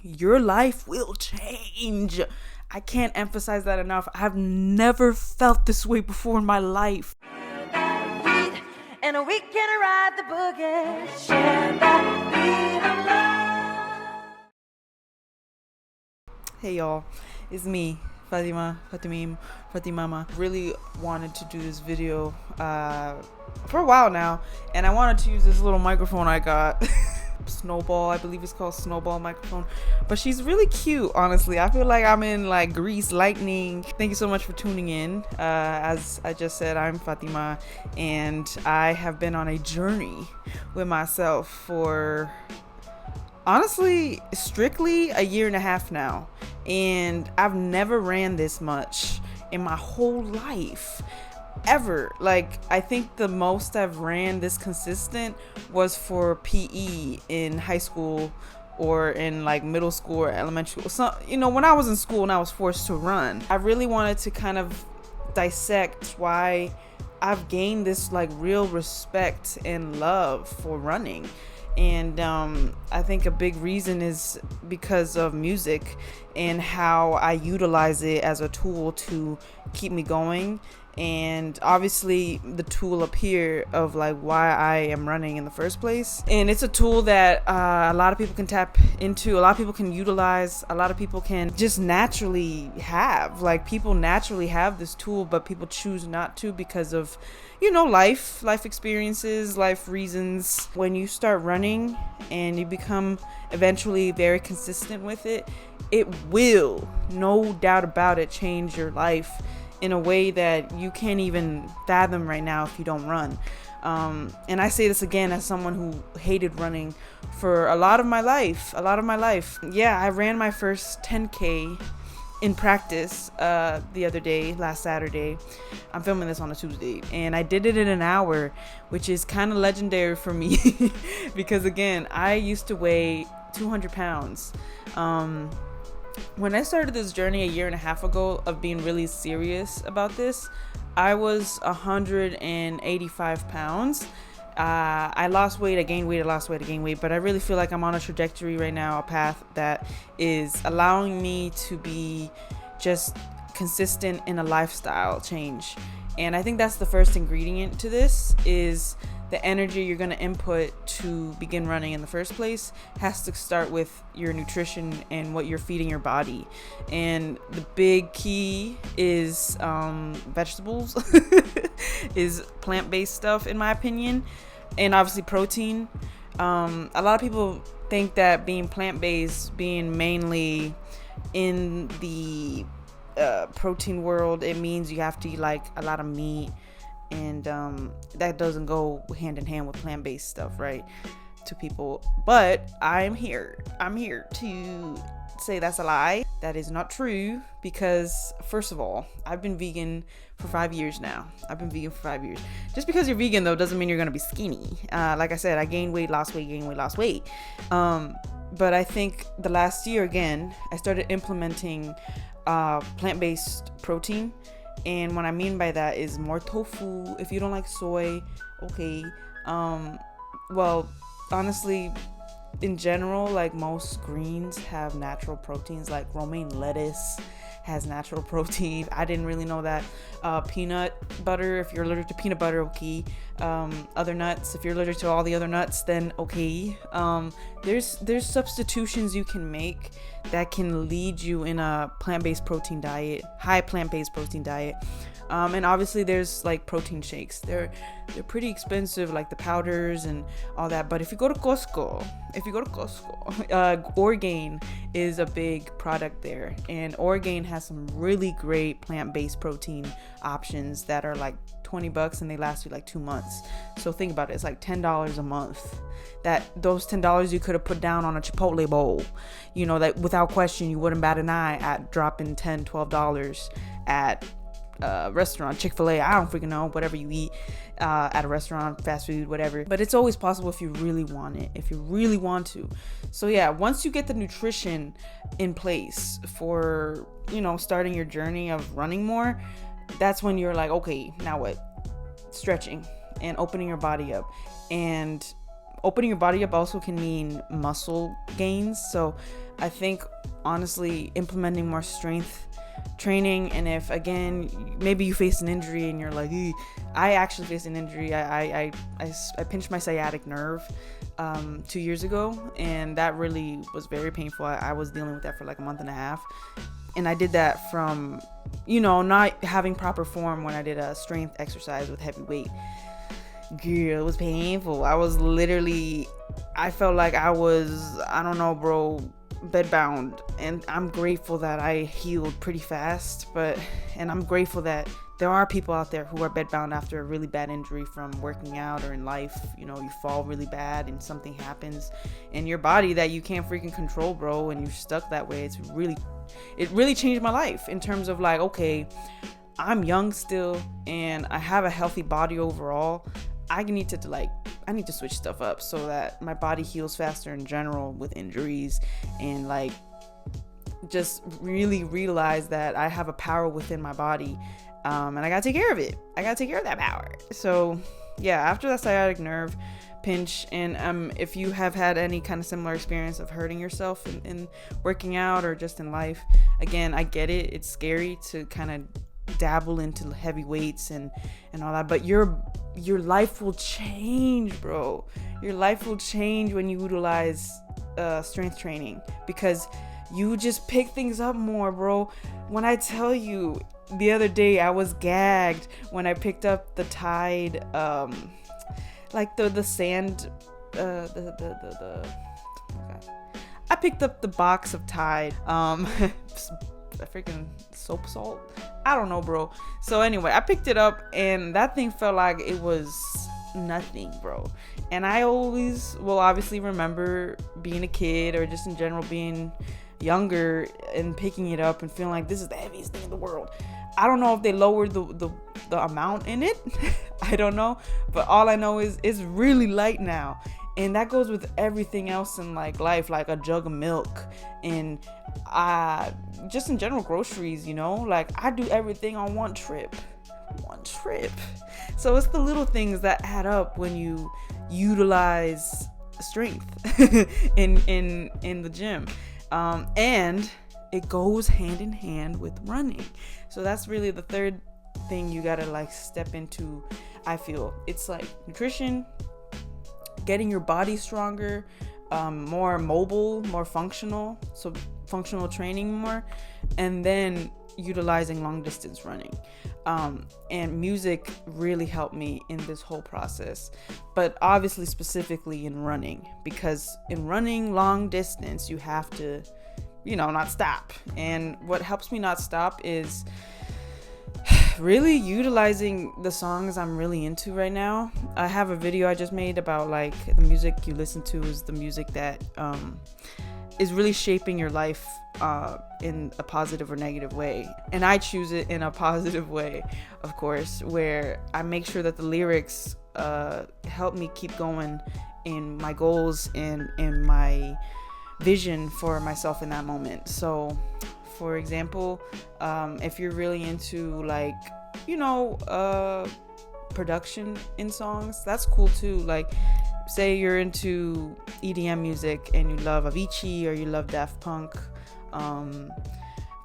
your life will change. I can't emphasize that enough. I've never felt this way before in my life. And we can ride the boogie, share that beat of love. Hey y'all, it's me, Fatimama. Really wanted to do this video for a while now, and I wanted to use this little microphone I got. Snowball, I believe it's called Snowball microphone, but she's really cute. Honestly, I feel like I'm in like Grease Lightning. Thank you so much for tuning in. As I just said, I'm Fatima, and I have been on a journey with myself for honestly strictly a year and a half now, and I've never ran this much in my whole life ever. Like, I think the most I've ran this consistent was for PE in high school or in like middle school or elementary school. So, when I was in school and I was forced to run, I really wanted to kind of dissect why I've gained this like real respect and love for running. And I think a big reason is because of music and how I utilize it as a tool to keep me going. And obviously the tool up here of like why I am running in the first place. And it's a tool that a lot of people can tap into, a lot of people can utilize, a lot of people can just naturally have. Like, people naturally have this tool, but people choose not to because of life experiences, life reasons. When you start running and you become eventually very consistent with it, it will, no doubt about it, change your life in a way that you can't even fathom right now if you don't run. And I say this again as someone who hated running for a lot of my life. Yeah, I ran my first 10K in practice the other day, last Saturday. I'm filming this on a Tuesday, and I did it in an hour, which is kind of legendary for me because again, I used to weigh 200 pounds. When I started this journey a year and a half ago of being really serious about this, I was 185 pounds. I lost weight, I gained weight, I lost weight, I gained weight, but I really feel like I'm on a trajectory right now, a path that is allowing me to be just consistent in a lifestyle change. And I think that's the first ingredient to this, is the energy you're going to input to begin running in the first place has to start with your nutrition and what you're feeding your body. And the big key is vegetables, is plant-based stuff, in my opinion, and obviously protein. A lot of people think that being plant-based, being mainly in the protein world, it means you have to eat like a lot of meat, and that doesn't go hand in hand with plant-based stuff, right, to people. But I'm here to say that's a lie. That is not true, because first of all, I've been vegan for 5 years now. Just because you're vegan though doesn't mean you're gonna be skinny. Like I said, I gained weight, lost weight. But I think the last year, again, I started implementing plant-based protein. And what I mean by that is more tofu. If you don't like soy, okay. Well, honestly, in general, like most greens have natural proteins, like romaine lettuce has natural protein. I didn't really know that. Peanut butter, if you're allergic to peanut butter, okay. Other nuts, if you're allergic to all the other nuts, then okay. There's substitutions you can make that can lead you in a plant-based protein diet, high plant-based protein diet. And obviously there's like protein shakes. They're pretty expensive, like the powders and all that. But if you go to Costco, Orgain is a big product there. And Orgain has some really great plant-based protein options that are like $20 and they last you like 2 months. So think about it, it's like $10 a month. That those $10 you could have put down on a Chipotle bowl. That without question you wouldn't bat an eye at dropping $10-12 at restaurant, Chick-fil-A, I don't freaking know, whatever you eat at a restaurant, fast food, whatever. But it's always possible if you really want it, if you really want to. So yeah, once you get the nutrition in place for, starting your journey of running more, that's when you're like, okay, now what? Stretching and opening your body up. And opening your body up also can mean muscle gains. So I think honestly implementing more strength training, and if again maybe you face an injury and you're like, I actually faced an injury. I pinched my sciatic nerve 2 years ago, and that really was very painful. I was dealing with that for like a month and a half, and I did that from not having proper form when I did a strength exercise with heavy weight. Girl, it was painful. I felt like I was, I don't know, bro, bedbound, and I'm grateful that I healed pretty fast, and I'm grateful that there are people out there who are bedbound after a really bad injury from working out or in life. You fall really bad and something happens in your body that you can't freaking control, bro, and you're stuck that way. It really changed my life in terms of like, okay, I'm young still and I have a healthy body overall. I need to switch stuff up so that my body heals faster in general with injuries, and like just really realize that I have a power within my body, and I gotta take care of it. I gotta take care of that power. So yeah, after that sciatic nerve pinch, and if you have had any kind of similar experience of hurting yourself in working out or just in life, again, I get it. It's scary to kind of dabble into heavy weights and all that, but your life will change, bro. Your life will change when you utilize strength training, because you just pick things up more, bro. When I tell you, the other day I was gagged when I picked up the Tide, like the sand, oh my God. I picked up the box of Tide, freaking soap salt. I don't know, bro. So anyway, I picked it up and that thing felt like it was nothing, bro. And I always will obviously remember being a kid, or just in general being younger, and picking it up and feeling like this is the heaviest thing in the world. I don't know if they lowered the amount in it. I don't know, but all I know is it's really light now. And that goes with everything else in like life, like a jug of milk, and just in general groceries, like I do everything on one trip. So it's the little things that add up when you utilize strength in the gym, and it goes hand in hand with running. So that's really the third thing you gotta like step into. I feel it's like nutrition, getting your body stronger, more mobile, more functional, so functional training more, and then utilizing long distance running. And music really helped me in this whole process, but obviously specifically in running, because in running long distance you have to not stop. And what helps me not stop is really utilizing the songs I'm really into right now. I have a video I just made about like the music you listen to is the music that is really shaping your life in a positive or negative way. And I choose it in a positive way, of course, where I make sure that the lyrics help me keep going in my goals and in my vision for myself in that moment. So for example, if you're really into like production in songs, that's cool too. Like say you're into EDM music and you love Avicii, or you love Daft Punk,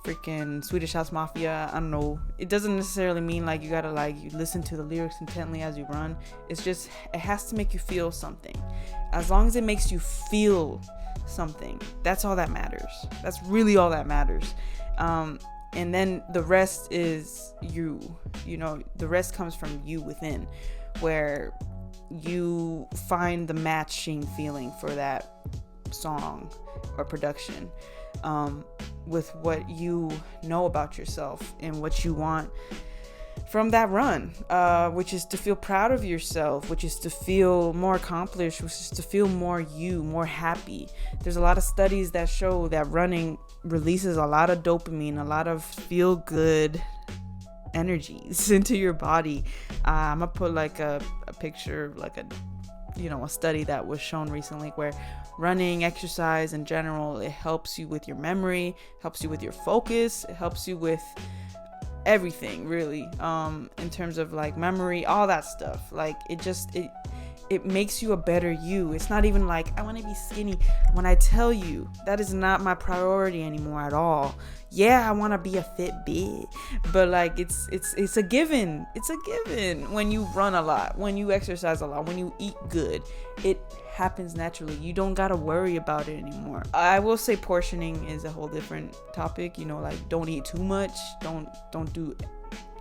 freaking Swedish House Mafia, I don't know. It doesn't necessarily mean like you gotta like you listen to the lyrics intently as you run. It's just it has to make you feel something. As long as it makes you feel something, that's all that matters. That's really all that matters. And then the rest is the rest comes from you within, where you find the matching feeling for that song or production with what you know about yourself and what you want from that run, which is to feel proud of yourself, which is to feel more accomplished, which is to feel more more happy. There's a lot of studies that show that running releases a lot of dopamine, a lot of feel good energies into your body. I'm gonna put like a picture, like a study that was shown recently, where running, exercise in general, it helps you with your memory, helps you with your focus, it helps you with everything really, in terms of like memory, all that stuff. Like it it makes you a better you. It's not even like I want to be skinny. When I tell you, that is not my priority anymore at all. Yeah, I want to be a fit bitch, but like it's a given. It's a given when you run a lot, when you exercise a lot, when you eat good. It happens naturally. You don't gotta worry about it anymore. I will say portioning is a whole different topic. Like don't eat too much. Don't do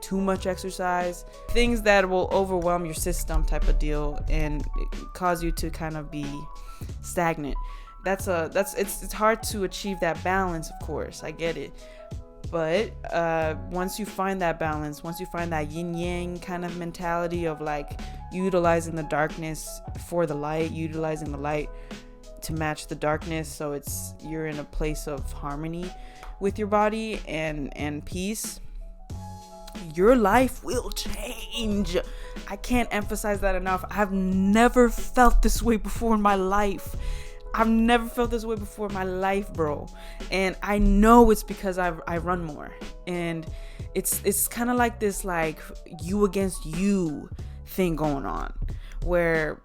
too much exercise, things that will overwhelm your system type of deal and cause you to kind of be stagnant. It's hard to achieve that balance, of course. I get it. But once you find that balance, once you find that yin yang kind of mentality of like utilizing the darkness for the light, utilizing the light to match the darkness, so you're in a place of harmony with your body and peace, your life will change. I can't emphasize that enough. I've never felt this way before in my life. Bro. And I know it's because I run more. And it's kind of like this like you against you thing going on, where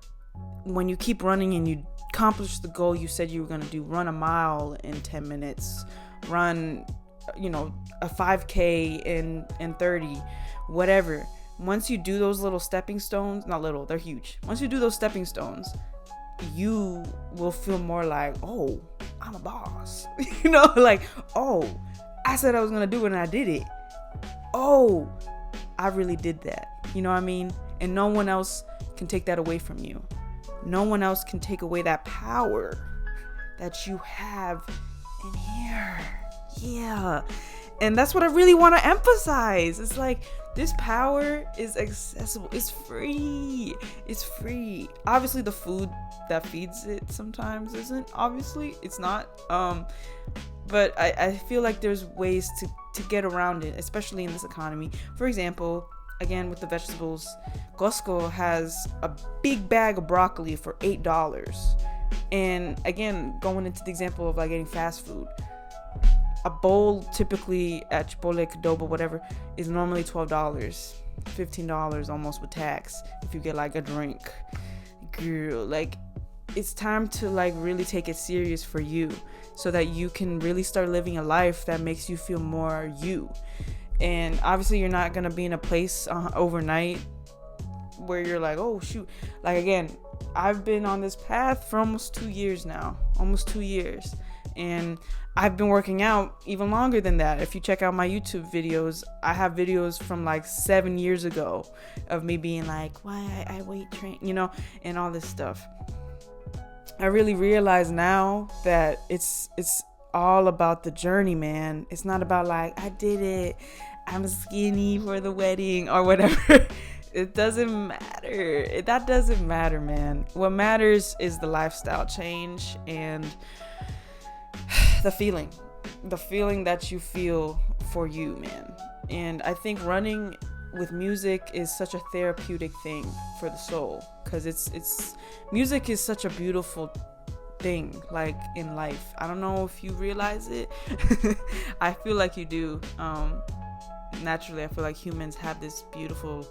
when you keep running and you accomplish the goal you said you were going to do, run a mile in 10 minutes, run a 5K in 30, whatever. Once you do those little stepping stones, not little, they're huge. Once you do those stepping stones, you will feel more like, oh, I'm a boss. Like, oh, I said I was gonna do it and I did it. Oh, I really did that. You know what I mean? And no one else can take that away from you. No one else can take away that power that you have in here. Yeah. And that's what I really want to emphasize. It's like this power is accessible. It's free. Obviously the food that feeds it sometimes isn't. Obviously it's not. But I feel like there's ways to get around it, especially in this economy. For example, again with the vegetables, Costco has a big bag of broccoli for $8. And again, going into the example of like getting fast food, a bowl typically at Chipotle, Qdoba, whatever, is normally $12, $15 almost with tax if you get like a drink. Girl, like it's time to like really take it serious for you so that you can really start living a life that makes you feel more you. And obviously you're not going to be in a place overnight where you're like, oh shoot. Like again, I've been on this path for almost 2 years now. And I've been working out even longer than that. If you check out my YouTube videos, I have videos from like 7 years ago of me being like, why I weight train, and all this stuff. I really realize now that it's all about the journey, man. It's not about like, I did it, I'm skinny for the wedding or whatever. It doesn't matter. That doesn't matter, man. What matters is the lifestyle change and the feeling that you feel for you, man. And I think running with music is such a therapeutic thing for the soul, because it's music is such a beautiful thing, like in life. I don't know if you realize it. I feel like you do. Naturally, I feel like humans have this beautiful,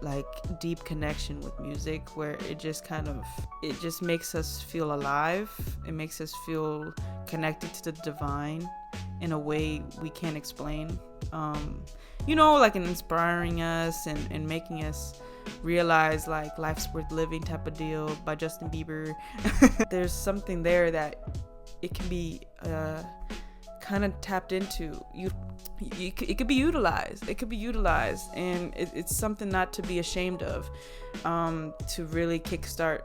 like, deep connection with music where it just makes us feel alive. It makes us feel connected to the divine in a way we can't explain. Like inspiring us and making us realize like life's worth living type of deal by Justin Bieber. There's something there that it can be kind of tapped into. It could be utilized. And it's something not to be ashamed of, to really kickstart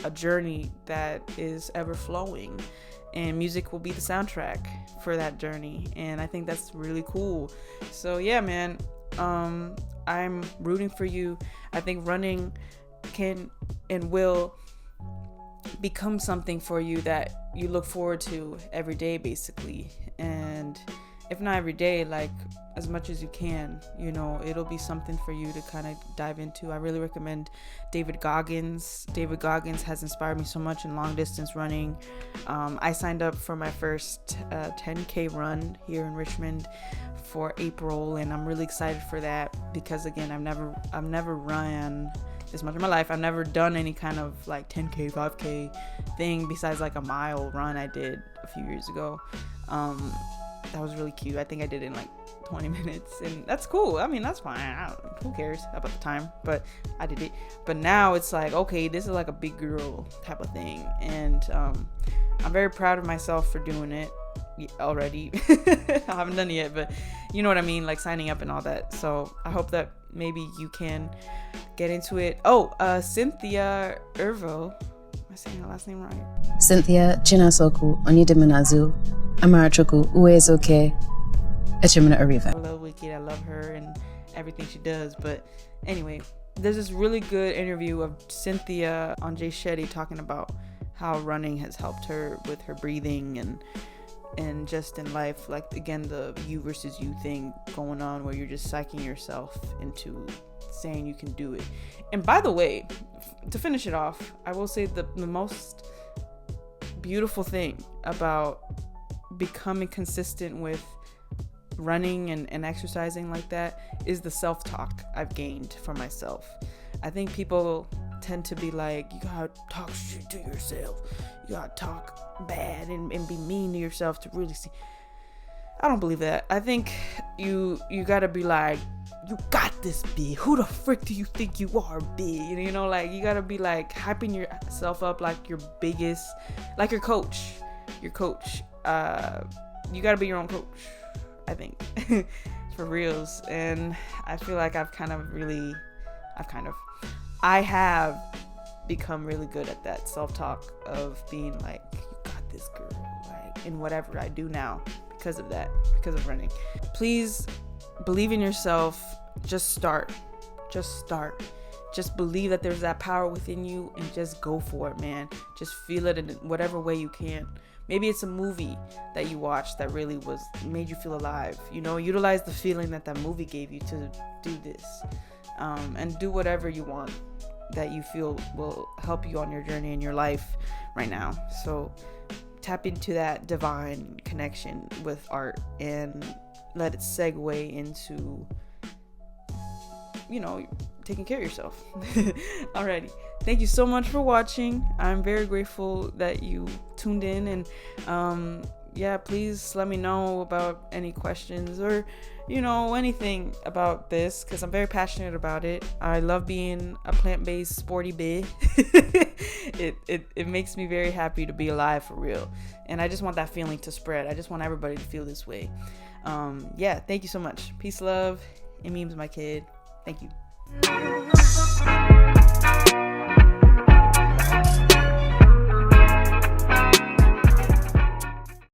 a journey that is ever flowing, and music will be the soundtrack for that journey. And I think that's really cool. So yeah, man, I'm rooting for you. I think running can and will become something for you that you look forward to every day, basically. And if not every day, like as much as you can, it'll be something for you to kind of dive into. I really recommend David Goggins. David Goggins has inspired me so much in long distance running. I signed up for my first 10K run here in Richmond for April, and I'm really excited for that because again, I've never run this much in my life. I've never done any kind of like 10K, 5K thing besides like a mile run I did a few years ago. That was really cute. I think I did it in like 20 minutes, and that's cool. I mean, that's fine. Who cares about the time? But I did it. But now it's like, okay, this is like a big girl type of thing, and I'm very proud of myself for doing it already. I haven't done it yet, but you know what I mean, like signing up and all that. So I hope that maybe you can get into it. Cynthia Ervo, am I saying her last name right? Cynthia Chinasoku Onidiminazu Amarachoku Uezoke Echimina Arriva. I love Wicked. I love her and everything she does. But anyway, there's this really good interview of Cynthia on Jay Shetty talking about how running has helped her with her breathing and just in life, like again the you versus you thing going on where you're just psyching yourself into saying you can do it. And by the way, to finish it off, I will say the most beautiful thing about becoming consistent with running and exercising like that is the self-talk I've gained for myself. I think people tend to be like, you gotta talk shit to yourself, you gotta talk bad and be mean to yourself to really see. I don't believe that. I think you gotta be like, you got this, B. Who the frick do you think you are, B? You know, like you gotta be like hyping yourself up like your biggest, like your coach. You gotta be your own coach, I think. For reals. And I feel like I have become really good at that self-talk of being like, you got this, girl, like in whatever I do now because of that, because of running. Please believe in yourself. Just start. Just believe that there's that power within you and just go for it, man. Just feel it in whatever way you can. Maybe it's a movie that you watched that really made you feel alive. You know, utilize the feeling that movie gave you to do this. And do whatever you want that you feel will help you on your journey in your life right now. So tap into that divine connection with art and let it segue into, you know, taking care of yourself. Alrighty. Thank you so much for watching. I'm very grateful that you tuned in, and please let me know about any questions or, you know, anything about this, because I'm very passionate about it. I love being a plant-based sporty bitch. It makes me very happy to be alive for real, and I just want that feeling to spread. I just want everybody to feel this way. Thank you so much. Peace, love, and memes, my kid. Thank you.